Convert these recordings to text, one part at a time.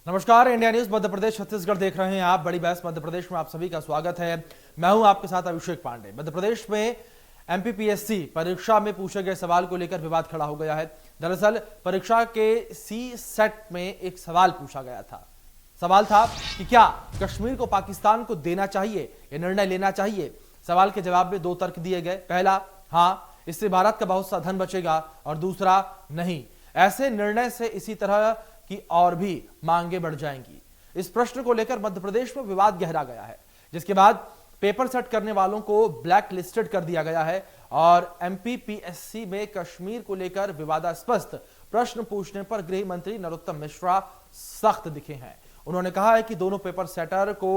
नमस्कार, India news Madhya Pradesh Chhattisgarh देख रहे हैं आप। बड़ी बहस मध्य प्रदेश में आप सभी का स्वागत है। मैं हूं आपके साथ अभिषेक पांडे। मध्य प्रदेश में एमपीपीएससी परीक्षा में पूछे गए सवाल को लेकर विवाद खड़ा हो गया है। दरअसल परीक्षा के सी सेट में एक सवाल पूछा गया था। सवाल था कि क्या कश्मीर को पाकिस्तान को देना चाहिए, यह निर्णय लेना चाहिए। सवाल के जवाब में दो तर्क दिए गए। पहला, हाँ, इससे भारत का बहुत सा धन बचेगा, और दूसरा, नहीं, ऐसे निर्णय से इसी तरह की और भी मांगे बढ़ जाएंगी। इस प्रश्न को लेकर मध्य प्रदेश में विवाद गहरा गया है, जिसके बाद पेपर सेट करने वालों को ब्लैक लिस्टेड कर दिया गया है और एमपीपीएससी में कश्मीर को लेकर विवादास्पद प्रश्न पूछने पर गृह मंत्री नरोत्तम मिश्रा सख्त दिखे हैं। उन्होंने कहा है कि दोनों पेपर सेटर को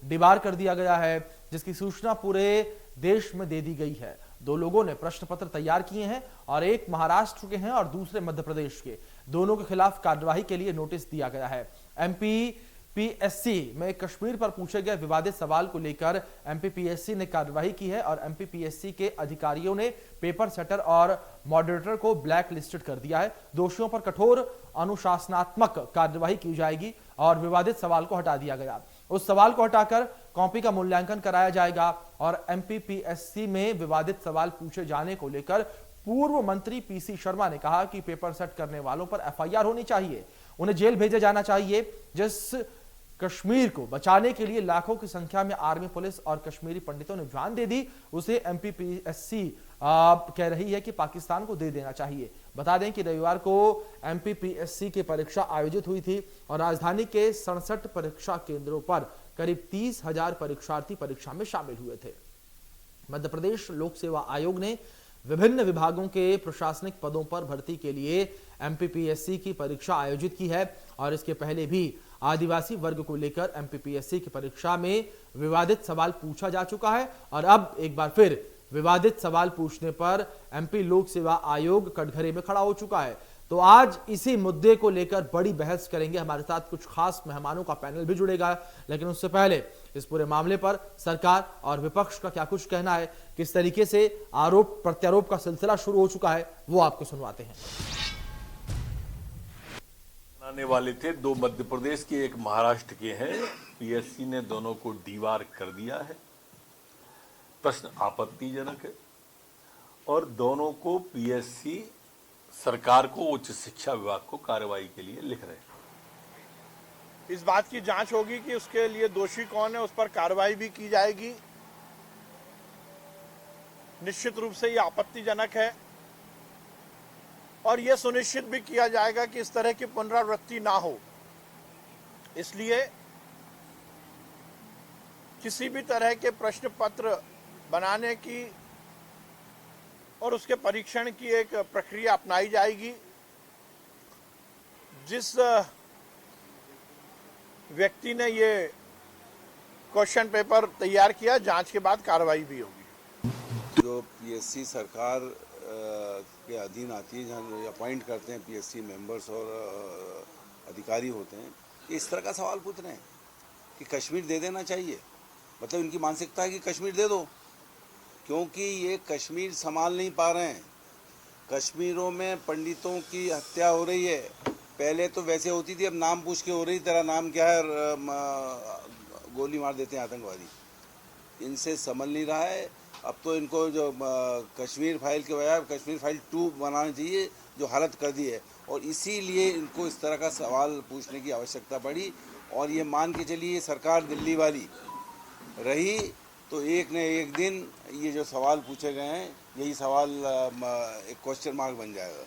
डिबार कर दिया गया है, जिसकी सूचना पूरे देश में दे दी गई है। दो लोगों ने प्रश्न पत्र तैयार किए हैं और एक महाराष्ट्र के हैं और दूसरे मध्य प्रदेश के। दोनों के खिलाफ कार्यवाही के लिए नोटिस दिया गया है। एमपीपीएससी में कश्मीर पर पूछे गए विवादित सवाल को लेकर एमपीपीएससी ने कार्यवाही की है और एमपीपीएससी के अधिकारियों ने पेपर सेटर और मॉडरेटर को ब्लैक लिस्टेड कर दिया है। दोषियों पर कठोर अनुशासनात्मक कार्यवाही की जाएगी और विवादित सवाल को हटा दिया गया। उस सवाल को हटाकर कॉपी का मूल्यांकन कराया जाएगा और एमपीपीएससी में विवादित सवाल पूछे जाने को लेकर पूर्व मंत्री पीसी शर्मा ने कहा कि पेपर सेट करने वालों पर एफआईआर होनी चाहिए, उन्हें जेल भेजा जाना चाहिए। जिस कश्मीर को बचाने के लिए लाखों की संख्या में आर्मी, पुलिस और कश्मीरी पंडितों ने जान दे दी, उसे एमपीपीएससी कह रही है कि पाकिस्तान को दे देना चाहिए। बता दें कि रविवार को एमपीपीएससी की परीक्षा आयोजित हुई थी और राजधानी के 67 परीक्षा केंद्रों पर करीब 30,000 परीक्षार्थी परीक्षा में शामिल हुए थे। मध्य प्रदेश लोक सेवा आयोग ने विभिन्न विभागों के प्रशासनिक पदों पर भर्ती के लिए एमपीपीएससी की परीक्षा आयोजित की है और इसके पहले भी आदिवासी वर्ग को लेकर एमपीपीएससी की परीक्षा में विवादित सवाल पूछा जा चुका है और अब एक बार फिर विवादित सवाल पूछने पर एमपी लोक सेवा आयोग कटघरे में खड़ा हो चुका है। तो आज इसी मुद्दे को लेकर बड़ी बहस करेंगे। हमारे साथ कुछ खास मेहमानों का पैनल भी जुड़ेगा, लेकिन उससे पहले इस पूरे मामले पर सरकार और विपक्ष का क्या कुछ कहना है, किस तरीके से आरोप प्रत्यारोप का सिलसिला शुरू हो चुका है, वो आपको सुनवाते हैं। आने वाले थे, दो मध्य प्रदेश के, एक महाराष्ट्र के हैं। पीएससी ने दोनों को डीवार कर दिया है। प्रश्न आपत्तिजनक है और दोनों को पीएससी सरकार को, उच्च शिक्षा विभाग को कार्रवाई के लिए लिख रहे हैं। इस बात की जांच होगी कि उसके लिए दोषी कौन है, उस पर कार्रवाई भी की जाएगी। निश्चित रूप से ये आपत्तिजनक है और यह सुनिश्चित भी किया जाएगा कि इस तरह की पुनरावृत्ति ना हो। इसलिए किसी भी तरह के प्रश्न पत्र बनाने की और उसके परीक्षण की एक प्रक्रिया अपनाई जाएगी। जिस व्यक्ति ने ये क्वेश्चन पेपर तैयार किया, जांच के बाद कार्रवाई भी होगी। जो पीएससी सरकार के अधीन आती है, जहाँ अपॉइंट करते हैं पीएससी मेंबर्स और अधिकारी होते हैं, ये इस तरह का सवाल पूछ रहे हैं कि कश्मीर दे देना चाहिए। मतलब इनकी मानसिकता है कि कश्मीर दे दो, क्योंकि ये कश्मीर संभाल नहीं पा रहे हैं। कश्मीरों में पंडितों की हत्या हो रही है। पहले तो वैसे होती थी, अब नाम पूछ के हो रही, तेरा नाम क्या है, गोली मार देते हैं आतंकवादी। इनसे संभल नहीं रहा है। अब तो इनको जो कश्मीर फाइल के बजाय कश्मीर फाइल 2 बनाना चाहिए, जो हालत कर दी है, और इसीलिए इनको इस तरह का सवाल पूछने की आवश्यकता पड़ी। और ये मान के चलिए, सरकार दिल्ली वाली रही तो एक न एक दिन ये जो सवाल पूछे गए हैं, यही सवाल एक क्वेश्चन मार्क बन जाएगा।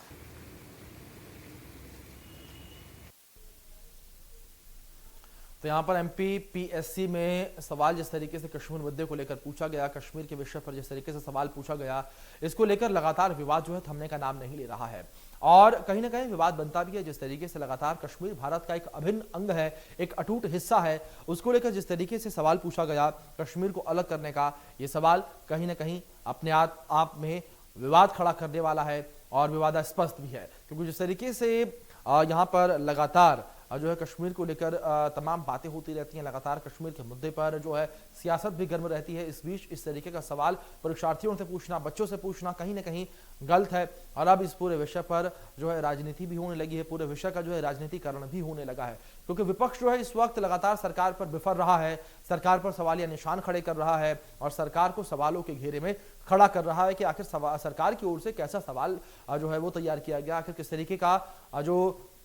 तो यहाँ पर एमपीपीएससी में सवाल जिस तरीके से कश्मीर मुद्दे को लेकर पूछा गया, कश्मीर के विषय पर जिस तरीके से सवाल पूछा गया, इसको लेकर लगातार विवाद जो है थमने का नाम नहीं ले रहा है और कहीं ना कहीं विवाद बनता भी है। जिस तरीके से लगातार कश्मीर भारत का एक अभिन्न अंग है, एक अटूट हिस्सा है, उसको लेकर जिस तरीके से सवाल पूछा गया कश्मीर को अलग करने का, ये सवाल कहीं ना कहीं अपने आप में विवाद खड़ा करने वाला है और विवादास्पद भी है। क्योंकि जिस तरीके से यहाँ पर लगातार जो है कश्मीर को लेकर तमाम बातें होती रहती हैं, लगातार कश्मीर के मुद्दे पर जो है सियासत भी गर्म रहती है। इस बीच इस तरीके का सवाल परीक्षार्थियों से पूछना, बच्चों से पूछना कहीं ना कहीं गलत है और अब इस पूरे विषय पर जो है राजनीति भी होने लगी है, पूरे विषय का जो है राजनीतिकरण भी होने लगा है, क्योंकि विपक्ष जो है इस वक्त लगातार सरकार पर बिफर रहा है, सरकार पर सवालिया निशान खड़े कर रहा है और सरकार को सवालों के घेरे में खड़ा कर रहा है कि आखिर सरकार की ओर से कैसा सवाल जो है वो तैयार किया गया, आखिर किस तरीके का जो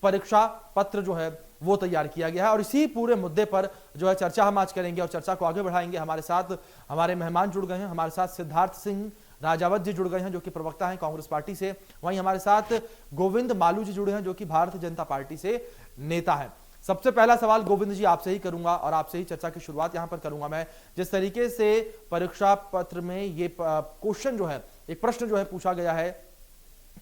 परीक्षा पत्र जो है वो तैयार किया गया है। और इसी पूरे मुद्दे पर जो है चर्चा हम आज करेंगे और चर्चा को आगे बढ़ाएंगे। हमारे साथ हमारे मेहमान जुड़ गए हैं, हमारे साथ सिद्धार्थ सिंह राजावत जी जुड़ गए हैं जो कि प्रवक्ता हैं कांग्रेस पार्टी से, वहीं हमारे साथ गोविंद मालू जी जुड़े हैं जो कि भारतीय जनता पार्टी से नेता है। सबसे पहला सवाल गोविंद जी आपसे ही करूंगा और आपसे ही चर्चा की शुरुआत यहां पर करूंगा मैं। जिस तरीके से परीक्षा पत्र में ये क्वेश्चन जो है, एक प्रश्न जो है पूछा गया है,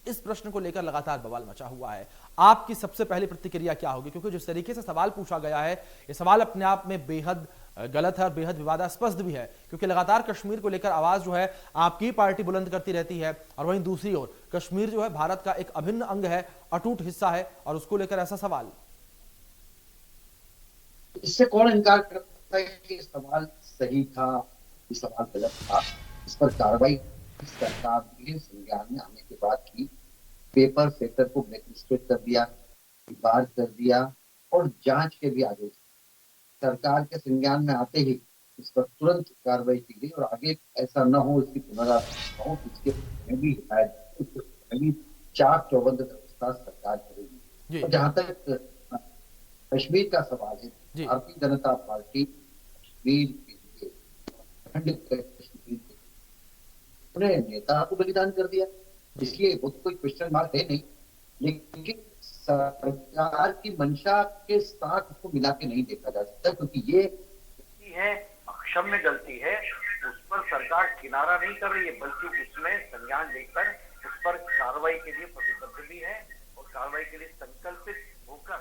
इस प्रश्न को लेकर लगातार बवाल मचा हुआ है, आपकी सबसे पहली प्रतिक्रिया क्या होगी? क्योंकि जिस तरीके से सवाल पूछा गया है, ये सवाल अपने आप में बेहद गलत है और बेहद विवादास्पद भी है, क्योंकि लगातार कश्मीर को लेकर आवाज जो है आपकी पार्टी बुलंद करती रहती है और वहीं दूसरी ओर कश्मीर जो है भारत का एक अभिन्न अंग है, अटूट हिस्सा है और उसको लेकर ऐसा सवाल। इससे कौन इनकार कर सकता है कि सवाल सही था, ये सवाल गलत था? इस पर कार्रवाई सरकार ने संज्ञान में आने के बाद की, पेपर सेटर को ब्लैकलिस्टेड कर दिया, बार कर दिया और जांच के भी आदेश सरकार के संज्ञान में आते ही इस पर तुरंत कार्रवाई की गई और आगे ऐसा न हो इसकी पुनरावृत्ति हो, इसके भी हिदायत 4 चौबंद व्यवस्था सरकार करेगी। और जहां तक कश्मीर का सवाल है, भारतीय जनता पार्टी कश्मीर के लिए कश्मीर के उन्हें नेता को बलिदान कर दिया, इसलिए वो तो कोई क्वेश्चन मार्क है नहीं, लेकिन सरकार की मंशा के साथ उसको मिला के नहीं देखा जा सकता, क्योंकि ये है अक्षम्य गलती है, उस पर सरकार किनारा नहीं कर रही है, बल्कि उसमें संज्ञान लेकर उस पर कार्रवाई के लिए प्रतिबद्ध भी है और कार्रवाई के लिए संकल्पित होकर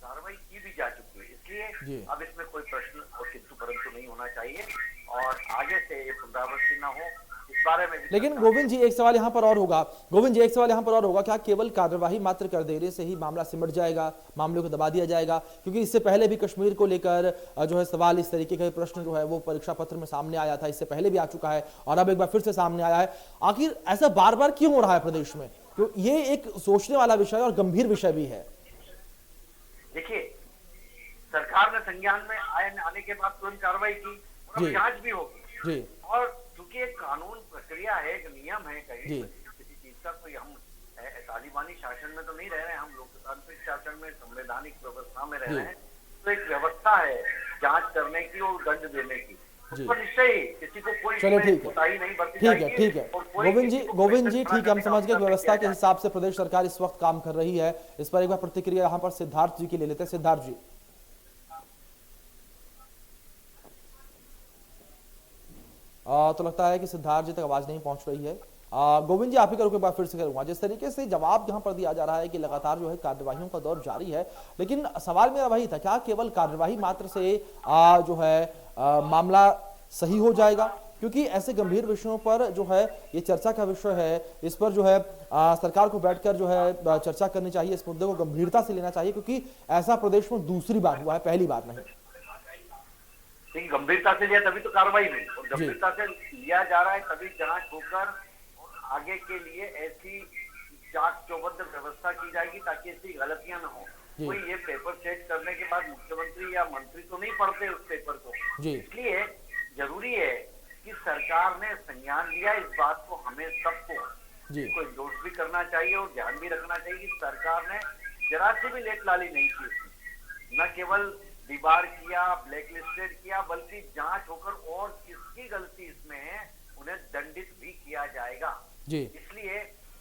कार्रवाई की भी जा चुकी है। इसलिए अब इसमें कोई प्रश्न और किंतु परंतु नहीं होना चाहिए और आगे से ये पुनरावृत्ति न हो इस बारे में। लेकिन गोविंद जी एक सवाल यहाँ पर और होगा, क्या केवल कार्यवाही मात्र कर देने से ही मामला सिमट जाएगा, मामलों को दबा दिया जाएगा? क्योंकि इससे पहले भी कश्मीर को लेकर जो है सवाल, इस तरीके का प्रश्न जो है वो परीक्षा पत्र में सामने आया था, इससे पहले भी आ चुका है और अब एक बार फिर से सामने आया है। आखिर ऐसा बार बार क्यों हो रहा है प्रदेश में? क्यों ये एक सोचने वाला विषय और गंभीर विषय भी है। देखिए, सरकार ने संज्ञान में आने के बाद तुरंत कार्रवाई की और जांच भी होगी और क्योंकि एक कानून प्रक्रिया है, एक नियम है, कहीं किसी चीज का कोई हम तालिबानी शासन में तो नहीं रह रहे हैं, हम लोकतांत्रिक शासन में, संवैधानिक व्यवस्था में रह रहे हैं, तो एक व्यवस्था है जांच करने की और दंड देने की, उस पर निश्चय ही किसी को कोई कोताही नहीं बरती जाएगी। ठीक है गोविंद जी ठीक है, हम समझ गए व्यवस्था के हिसाब से प्रदेश सरकार इस वक्त काम कर रही है। इस पर एक बार प्रतिक्रिया यहाँ पर सिद्धार्थ जी की ले लेते हैं। सिद्धार्थ जी, तो लगता है कि सिद्धार्थ जी तक आवाज नहीं पहुंच रही है। गोविंद जी आप ही करो, एक बार फिर से करूंगा। जिस तरीके से जवाब यहां पर दिया जा रहा है कि लगातार जो है कार्यवाहियों का दौर जारी है, लेकिन सवाल मेरा वही था, क्या केवल कार्यवाही मात्र से जो है मामला सही हो जाएगा? क्योंकि ऐसे गंभीर विषयों पर जो है ये चर्चा का विषय है, इस पर जो है सरकार को बैठकर जो है चर्चा करनी चाहिए, इस मुद्दे को गंभीरता से लेना चाहिए, क्योंकि ऐसा प्रदेश में दूसरी बार हुआ है, पहली बार नहीं। गंभीरता से लिया तभी तो कार्रवाई हुई और गंभीरता से लिया जा रहा है तभी जांच होकर आगे के लिए ऐसी जांच चौबंद व्यवस्था की जाएगी ताकि ऐसी गलतियां न हो। कोई ये पेपर चेक करने के बाद मुख्यमंत्री या मंत्री तो नहीं पढ़ते उस पेपर को, इसलिए जरूरी है कि सरकार ने संज्ञान लिया, इस बात को हमें सबको इंडोर्स भी करना चाहिए और ध्यान भी रखना चाहिए कि सरकार ने जरा सी भी लेटलाली नहीं की, न केवल दीवार किया, ब्लैकलिस्टेड किया, बल्कि जांच होकर और किसकी गलती इसमें है उन्हें दंडित भी किया जाएगा। इसलिए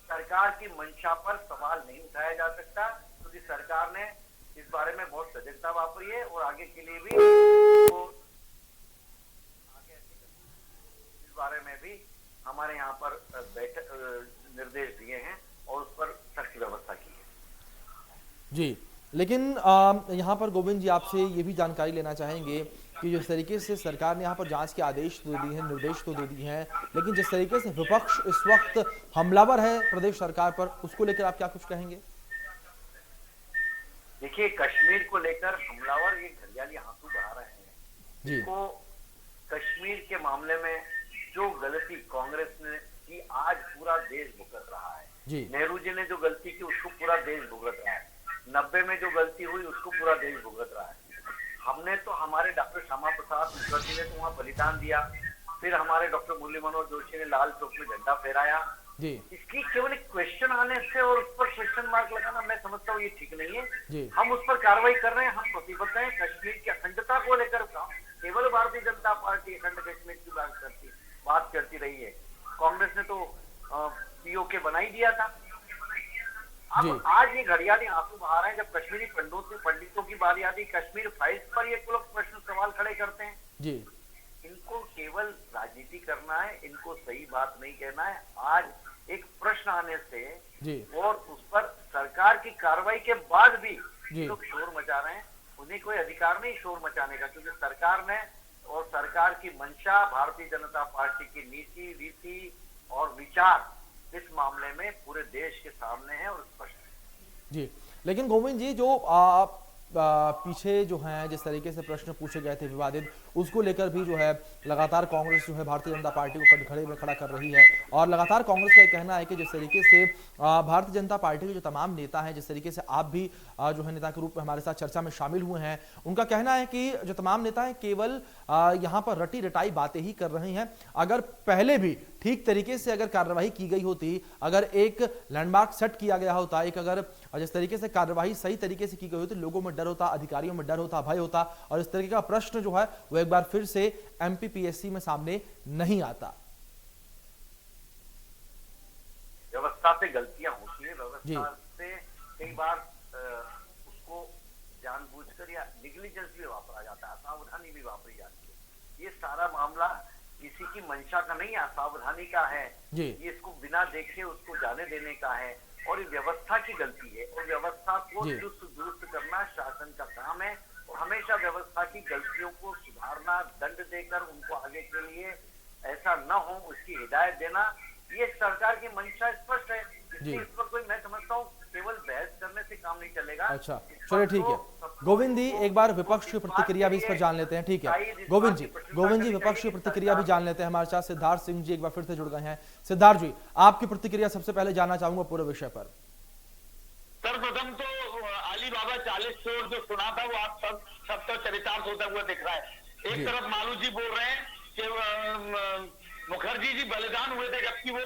सरकार की मंशा पर सवाल नहीं उठाया जा सकता, क्योंकि सरकार ने इस बारे में बहुत सजगता वापरी है और आगे के लिए भी इस बारे में भी हमारे यहाँ पर निर्देश दिए हैं और उस पर सख्त व्यवस्था की है। लेकिन यहाँ पर गोविंद जी आपसे ये भी जानकारी लेना चाहेंगे कि जिस तरीके से सरकार ने यहाँ पर जांच के आदेश तो दिए हैं, निर्देश तो दे दिए हैं, लेकिन जिस तरीके से विपक्ष इस वक्त हमलावर है प्रदेश सरकार पर, उसको लेकर आप क्या कुछ कहेंगे? देखिए, कश्मीर को लेकर हमलावर ये घड़ियाली आंसू बहा रहे हैं। जी को कश्मीर के मामले में जो गलती कांग्रेस ने की, आज पूरा देश भुगत रहा है। जी नेहरू जी ने जो गलती की उसको पूरा देश भुगत रहा है। 90 में जो गलती हुई उसको पूरा देश भुगत रहा है। हमने तो, हमारे डॉक्टर श्यामा प्रसाद मुखर्जी ने तो वहाँ बलिदान दिया, फिर हमारे डॉक्टर मुरली मनोहर जोशी ने लाल चौक में झंडा फहराया। जी इसकी केवल एक क्वेश्चन आने से और उस पर क्वेश्चन मार्क लगाना, मैं समझता हूँ ये ठीक नहीं है। जी हम उस पर कार्रवाई कर रहे हैं, हम प्रतिबद्ध हैं। कश्मीर की अखंडता को लेकर केवल भारतीय जनता पार्टी अखंड कश्मीर की बात करती रही है। कांग्रेस ने तो पीओके बना ही दिया था। जी। अब आज ये घड़ियाली आंसू बहा रहे हैं। जब कश्मीरी पंडितों की बारी आती, कश्मीर फाइल्स पर ये लोग प्रश्न सवाल खड़े करते हैं। जी इनको केवल राजनीति करना है, इनको सही बात नहीं कहना है। आज एक प्रश्न आने से जी और उस पर सरकार की कार्रवाई के बाद भी जी। लोग शोर मचा रहे हैं। उन्हें कोई अधिकार नहीं शोर मचाने का, क्योंकि सरकार ने और सरकार की मंशा, भारतीय जनता पार्टी की नीति, रीति और विचार इस मामले में पूरे देश के सामने है और स्पष्ट है। जी, लेकिन गोविंद जी, जो पीछे जो है जिस तरीके से प्रश्न पूछे गए थे विवादित, उसको लेकर भी जो है लगातार कांग्रेस जो है भारतीय जनता पार्टी को कटघरे में खड़ा कर रही है। और लगातार कांग्रेस का कहना है कि जिस तरीके से भारतीय जनता पार्टी के जो तमाम नेता हैं, जिस तरीके से आप भी जो है नेता के रूप में हमारे साथ चर्चा में शामिल हुए हैं, उनका कहना है कि जो तमाम नेता हैं केवल यहाँ पर रटी रटाई बातें ही कर रहे हैं। अगर पहले भी ठीक तरीके से अगर कार्रवाई की गई होती, अगर एक लैंडमार्क सेट किया गया होता, एक अगर जिस तरीके से कार्रवाई सही तरीके से की गई होती, लोगों में डर होता, अधिकारियों में डर होता, भय होता, और इस तरीके का प्रश्न जो है वो एक बार फिर से एमपीपीएससी में सामने नहीं आता। व्यवस्था से गलतियां होती है, व्यवस्था से कई बार उसको जानबूझकर या निग्लिजेंस भी वापरा जाता है, असावधानी भी वापरी जाती है। ये सारा मामला किसी की मंशा का नहीं है, असावधानी का है। जी। ये इसको बिना देखे उसको जाने देने का है, और ये व्यवस्था की गलती है। और व्यवस्था को चुस्त दुरुस्त करना शासन का काम है, और हमेशा व्यवस्था की गलतियों को सुधारना, दंड देकर उनको आगे के लिए ऐसा न हो उसकी हिदायत देना, ये सरकार की मंशा स्पष्ट है। इसलिए इस पर कोई, मैं समझता हूँ, केवल बहस करने से काम नहीं चलेगा। अच्छा, चलिए ठीक है गोविंद जी, एक बार विपक्ष की प्रतिक्रिया भी इस पर जान लेते हैं। ठीक है गोविंद जी, विपक्ष की प्रतिक्रिया भी जान लेते हैं। हमारे साथ सिद्धार्थ सिंह जी एक बार फिर से जुड़ गए हैं। सिद्धार्थ जी, आपकी प्रतिक्रिया सबसे पहले जानना चाहूंगा पूरे विषय पर। सर्वप्रथम तो अली बाबा 40 करोड़ जो सुना था वो आप सब तो चरितार्थ होता हुआ दिख रहा है। एक तरफ मालू जी बोल रहे हैं कि मुखर्जी जी बलिदान हुए थे, जबकि वो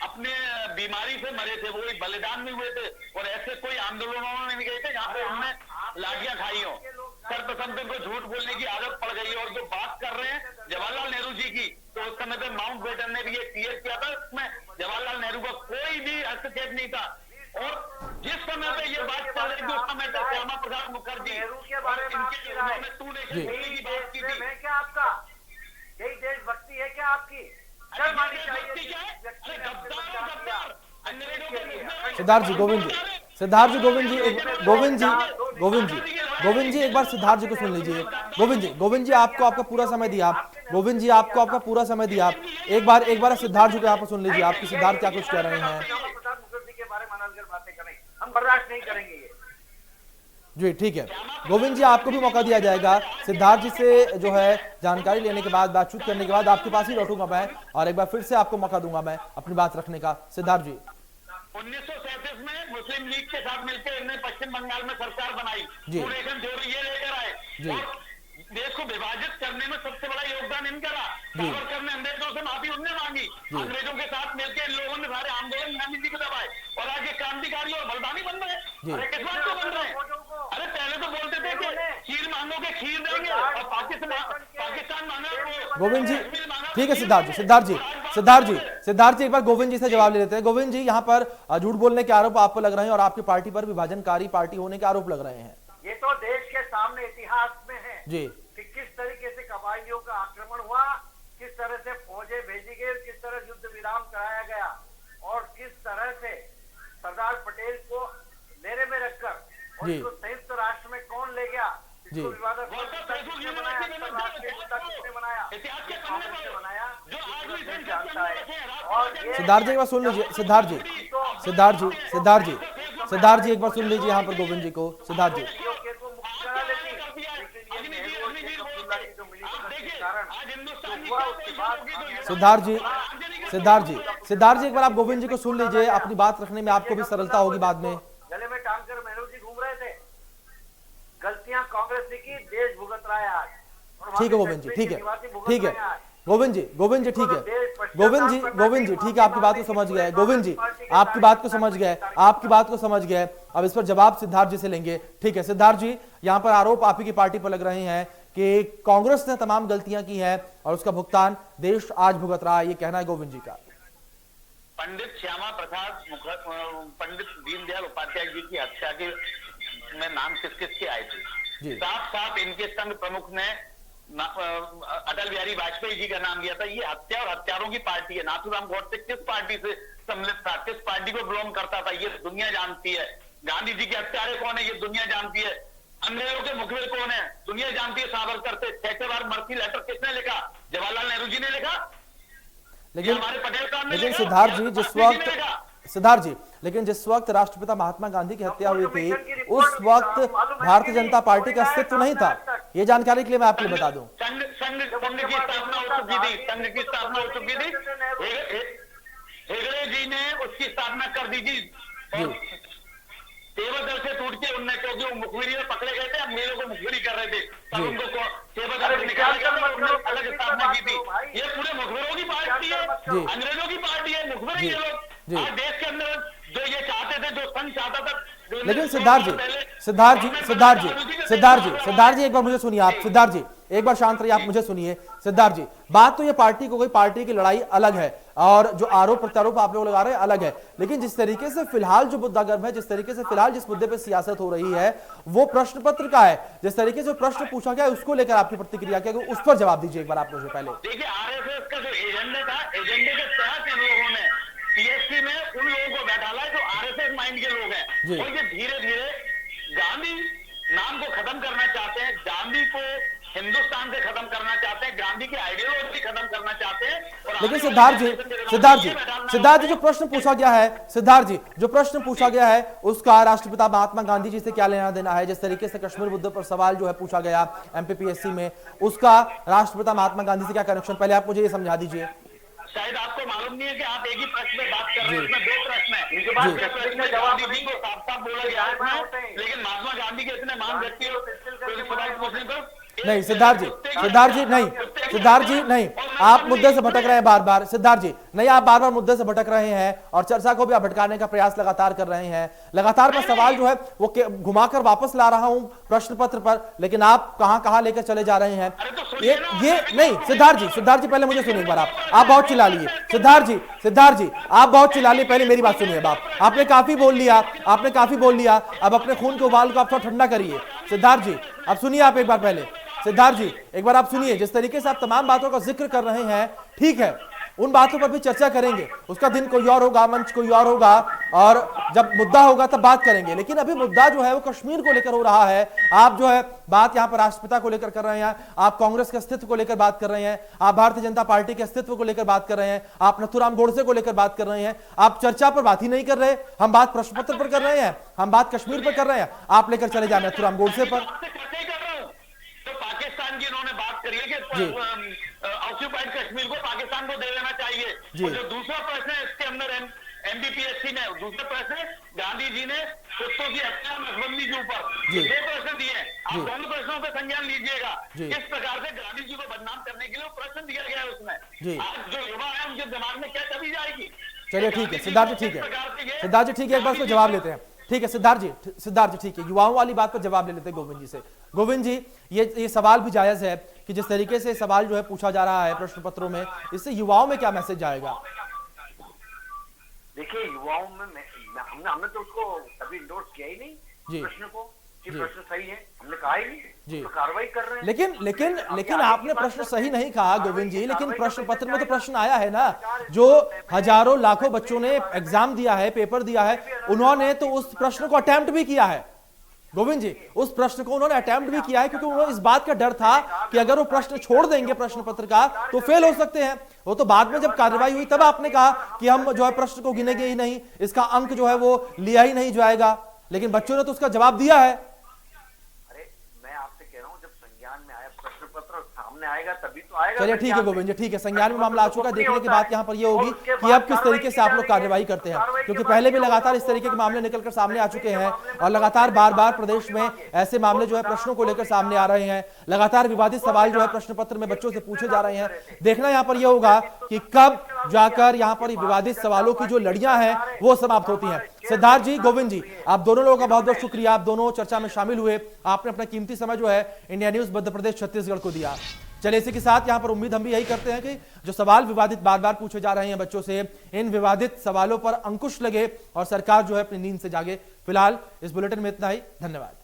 अपने बीमारी से मरे थे, वो एक बलिदान में हुए थे, और ऐसे कोई आंदोलनों में नहीं गए थे जहाँ पे उन्होंने लाठियां खाई हो। सर्वप्रथम तो इनको झूठ बोलने की आदत पड़ गई है। और जो बात कर रहे हैं जवाहरलाल नेहरू जी की, तो उस समय पे माउंटबेटन ने भी ये क्लियर किया था, उसमें जवाहरलाल नेहरू का कोई भी हस्तक्षेप नहीं था। और जिस समय पे ये बात चल रही थी उस समय पे श्यामा प्रसाद मुखर्जी और इनके उन्होंने टू नेशन की बात की थी। मैं क्या आपका यही देशभक्ति है क्या आपकी? सिद्धार्थ जी, गोविंद जी, एक बार सिद्धार्थ जी को सुन लीजिए। गोविंद जी, आपको आपका पूरा समय दिया। गोविंद जी, आपको आपका पूरा समय दिया। एक बार सिद्धार्थ जी को यहाँ पर सुन लीजिए, आपकी सिद्धार्थ क्या कुछ कह रहे हैं। के बारे में अनर्गल बातें करें, हम बर्दाश्त नहीं करेंगे ये। जी ठीक है गोविंद जी, आपको भी मौका दिया जाएगा। सिद्धार्थ जी से जो है जानकारी लेने के बाद, बातचीत करने के बाद आपके पास ही लौटूंगा मैं, और एक बार फिर से आपको मौका दूंगा मैं अपनी बात रखने का। सिद्धार्थ जी, 1937 में मुस्लिम लीग के साथ मिलकर इन्होंने पश्चिम बंगाल में सरकार बनाई, टू नेशन थ्योरी ये लेकर आए, और देश को विभाजित करने में सबसे बड़ा योगदान इनका रहा। सावरकर ने अंग्रेजों से माफी उनने मांगी, अंग्रेजों के साथ मिलकर इन लोगों ने सारे आंदोलन गांधी जी को दबाए, और आज ये क्रांतिकारी और बलदानी बन रहे। अरे किस बात को बन रहे हैं? अरे पहले तो बोलते थे कि खीर मांगोगे खीर देंगे, और पाकिस्तान मांगा। गोविंद जी ठीक है। सिद्धार्थ जी एक बार गोविंद जी से जवाब ले लेते हैं। गोविंद जी, यहाँ पर झूठ बोलने के आरोप आप पर लग रहे हैं, और आपकी पार्टी पर विभाजनकारी पार्टी होने के आरोप लग रहे हैं। ये तो देश के सामने इतिहास में है जी कि किस तरीके से कबायलियों का आक्रमण हुआ, किस तरह से फौजें भेजी गई, किस तरह युद्ध विराम कराया गया, और किस तरह से सरदार पटेल को लेरे में रखकर और इसको संयुक्त राष्ट्र में कौन ले गया, इसको विवादक बनाया, सिद्धार्थ जी एक बार सुन लीजिए। सिद्धार्थ जी सिद्धार्थ जी एक बार सुन लीजिए यहाँ पर गोविंद जी को। सिद्धार्थ जी, सिद्धार्थ जी एक बार आप गोविंद जी को सुन लीजिए, अपनी बात रखने में आपको भी सरलता होगी बाद में। गले में टांग कर मेहनू जी घूम रहे थे, गलतियां कांग्रेस ने की, देश भुगत रहा है आज। ठीक है गोविंद जी, ठीक है, ठीक है गोविंद जी, गोविंद जी ठीक है, गोविंद जी ठीक है, आपकी बात को समझ गया है गोविंद जी, आपकी बात को समझ गया है, आपकी बात को समझ गया है। अब इस पर जवाब सिद्धार्थ जी से लेंगे। ठीक है सिद्धार्थ जी, यहाँ पर आरोप आप ही की पार्टी पर लग रहे हैं कि कांग्रेस ने तमाम गलतियां की हैं और उसका भुगतान देश आज भुगत रहा है, ये कहना है गोविंद जी का। पंडित श्यामा प्रसाद पंडित दीनदयाल उपाध्याय जी की हत्या के में नाम किस किस के आए थे? साफ साफ इनके संघ प्रमुख ने अटल बिहारी वाजपेयी जी का नाम दिया था। ये हत्या और हत्यारों की पार्टी है। नाथूराम गोडसे किस पार्टी से सम्मिलित था, किस पार्टी को बिलोंग करता था, ये दुनिया जानती है। गांधी जी के हत्यारे कौन है, ये दुनिया जानती है। अंग्रेजों के मुखबिर कौन है, दुनिया जानती है। सावरकर से 6 बार मर्सी लेटर किसने लिखा? जवाहरलाल नेहरू जी ने लिखा। लेकिन हमारे पटेल साहब ने लेकिन सिद्धार्थ जी जिस वक्त राष्ट्रपिता महात्मा गांधी की हत्या हुई थी उस वक्त भारतीय जनता पार्टी का अस्तित्व नहीं था। ये जानकारी के लिए मैं आपको बता दूं, संघ की स्थापना हो चुकी थी, संघ की स्थापना हो चुकी थी। हेगड़े जी ने उसकी स्थापना कर दी थी। सेवा दल से टूट के उनने, क्योंकि वो मुखबिरी में पकड़े गए थे, अब मेरे को मुखबिरी कर रहे थे, तब उनको सेवा दल से निकाला गया, उन्होंने अलग स्थापना की थी। ये पूरे मुखबिरों की पार्टी है, अंग्रेजों की पार्टी है, मुखबिर ये लोग। आज देश के अंदर जो ये चाहते थे, जो संघ चाहता था। लेकिन सिद्धार्थ जी एक बार मुझे सुनिए आप। सिद्धार्थ जी एक बार शांत रहिए, आप मुझे सुनिए। सिद्धार्थ जी, बात तो ये पार्टी को, कोई पार्टी की लड़ाई अलग है और जो आरोप प्रत्यारोप आप लोग लगा रहे हैं अलग है, लेकिन जिस तरीके से फिलहाल जो मुद्दा गर्भ है, जिस तरीके से फिलहाल जिस मुद्दे पे सियासत हो रही है वो प्रश्न पत्र का है। जिस तरीके से प्रश्न पूछा गया उसको लेकर आपकी प्रतिक्रिया क्या, उस पर जवाब दीजिए एक बार आप मुझे पहले। देखिए, आरएसएस का जो एजेंडा था, एजेंडे के तहत इन लोगों ने पीएससी में उन लोगों को बैठाला है जो आरएसएस माइंड के लोग हैं, और ये धीरे धीरे गांधी नाम को खत्म करना चाहते हैं, गांधी को हिंदुस्तान से खत्म करना चाहते हैं, गांधी की आइडियोलॉजी खत्म करना चाहते हैं। लेकिन सिद्धार्थ जी जो प्रश्न पूछा गया है, सिद्धार्थ जी जो प्रश्न पूछा गया है उसका राष्ट्रपिता महात्मा गांधी जी से क्या लेना देना है? जिस तरीके से कश्मीर मुद्दे पर सवाल जो है पूछा गया एमपीपीएससी में, उसका राष्ट्रपिता महात्मा गांधी से क्या कनेक्शन, पहले आप मुझे ये समझा दीजिए। शायद आपको मालूम नहीं है कि आप एक ही प्रश्न में बात कर रहे हैं, उसमें 2 प्रश्न है। इनके बाद गांधी जी को साफ-साफ बोला गया है, लेकिन महात्मा गांधी के इतने महान व्यक्ति हो, नहीं सिद्धार्थ जी नहीं, आप मुद्दे से भटक रहे हैं बार बार। सिद्धार्थ जी नहीं, आप बार बार मुद्दे से भटक रहे हैं और चर्चा को भी आप भटकाने का प्रयास लगातार कर रहे हैं। लगातार मैं सवाल जो है वो घुमाकर वापस ला रहा हूं प्रश्न पत्र पर, लेकिन आप कहां लेकर चले जा रहे हैं। ये नहीं सिद्धार्थ जी पहले मुझे सुनिए एक बार। आप बहुत चिल्ला लिए सिद्धार्थ जी आप बहुत चिल्ला लिए, पहले मेरी बात सुनिए। आपने काफी बोल लिया, अब अपने खून के उबाल को आप थोड़ा ठंडा करिए। सिद्धार्थ जी अब सुनिए, आप एक बार पहले सिद्धार्थ जी एक बार आप सुनिए। जिस तरीके से आप तमाम बातों का जिक्र कर रहे हैं, ठीक है, उन बातों पर भी चर्चा करेंगे, उसका दिन कोई और होगा, मंच कोई और होगा, और जब मुद्दा होगा तब बात करेंगे। लेकिन अभी मुद्दा जो है वो कश्मीर को लेकर हो रहा है। आप जो है बात यहाँ पर राष्ट्रपिता को लेकर कर रहे हैं, आप कांग्रेस के अस्तित्व को लेकर बात कर रहे हैं, आप भारतीय जनता पार्टी के अस्तित्व को लेकर बात कर रहे हैं, आप नथुराम गोडसे को लेकर बात कर रहे हैं। आप चर्चा पर बात ही नहीं कर रहे, हम बात प्रश्न पत्र पर कर रहे हैं, हम बात कश्मीर पर कर रहे हैं, आप लेकर चले जाए नथुराम गोडसे पर। पाकिस्तान की इन्होंने बात करी है कि ऑक्यूपाइड कश्मीर को पाकिस्तान को दे देना चाहिए। और जो दूसरा प्रश्न है इसके अंदर एमपीपीएससी ने, दूसरा प्रश्न गांधी जी ने कुत्तों की हत्या नसबंदी के ऊपर 2 प्रश्न दिए। आप दोनों प्रश्नों पर संज्ञान लीजिएगा। किस प्रकार से गांधी जी को बदनाम करने के लिए प्रश्न दिया गया है उसमें। आज जो युवा है उनके दिमाग में क्या चली जाएगी। चलिए ठीक है सिद्धार्थ जी, ठीक है, एक बार उसको जवाब लेते हैं। ठीक है सिद्धार्थ जी ठीक है, युवाओं वाली बात पर जवाब ले लेते हैं गोविंद जी से। गोविंद जी ये सवाल भी जायज है कि जिस तरीके से सवाल जो है पूछा जा रहा है प्रश्न पत्रों में, इससे युवाओं में क्या मैसेज जाएगा? देखिए, युवाओं में हमने तो उसको कभी इंडोर्स किया ही नहीं प्रश्न को कि प्रश्न सही है, हमने कहा ही नहीं, तो कार्रवाई कर रहे हैं। लेकिन आपने प्रश्न सही नहीं कहा गोविंद जी, लेकिन प्रश्न पत्र में तो प्रश्न आया है ना। जो हजारों लाखों बच्चों ने एग्जाम दिया है, पेपर दिया है, उन्होंने तो उस प्रश्न को अटेम्प्ट भी किया है। गोविंद जी, उस प्रश्न को उन्होंने अटेम्प्ट भी किया है क्योंकि उन्होंने इस बात का डर था कि अगर वो प्रश्न छोड़ देंगे प्रश्न पत्र का तो फेल हो सकते हैं। वो तो बाद में जब कार्रवाई हुई तब आपने कहा कि हम जो है प्रश्न को गिनेंगे ही नहीं, इसका अंक जो है वो लिया ही नहीं जाएगा, लेकिन बच्चों ने तो उसका जवाब दिया है। अरे मैं आपसे कह रहा हूँ, जब संज्ञान में आया प्रश्न पत्र सामने आएगा तभी तो आएगा। चलिए ठीक है गोविंद जी, ठीक है, संज्ञान में मामला आ चुका है। देखने की बात यहाँ पर ये होगी कि अब किस तरीके से आप लोग कार्रवाई करते हैं, क्योंकि पहले भी लगातार इस तरीके के मामले निकलकर सामने आ चुके हैं और लगातार बार बार प्रदेश में ऐसे मामले जो है प्रश्नों को लेकर सामने आ रहे हैं। लगातार विवादित सवाल जो है प्रश्न पत्र में बच्चों से पूछे जा रहे हैं। देखना यहाँ पर यह होगा कि कब जाकर यहाँ पर विवादित सवालों की जो लड़ियां हैं वो समाप्त होती हैं। सिद्धार्थ जी, गोविंद जी, आप दोनों लोगों का बहुत बहुत शुक्रिया, आप दोनों चर्चा में शामिल हुए, आपने अपना कीमती समय जो है इंडिया न्यूज मध्य प्रदेश छत्तीसगढ़ को दिया। चलिए इसी के साथ यहां पर उम्मीद हम भी यही करते हैं कि जो सवाल विवादित बार बार पूछे जा रहे हैं बच्चों से, इन विवादित सवालों पर अंकुश लगे और सरकार जो है अपनी नींद से जागे। फिलहाल इस बुलेटिन में इतना ही, धन्यवाद।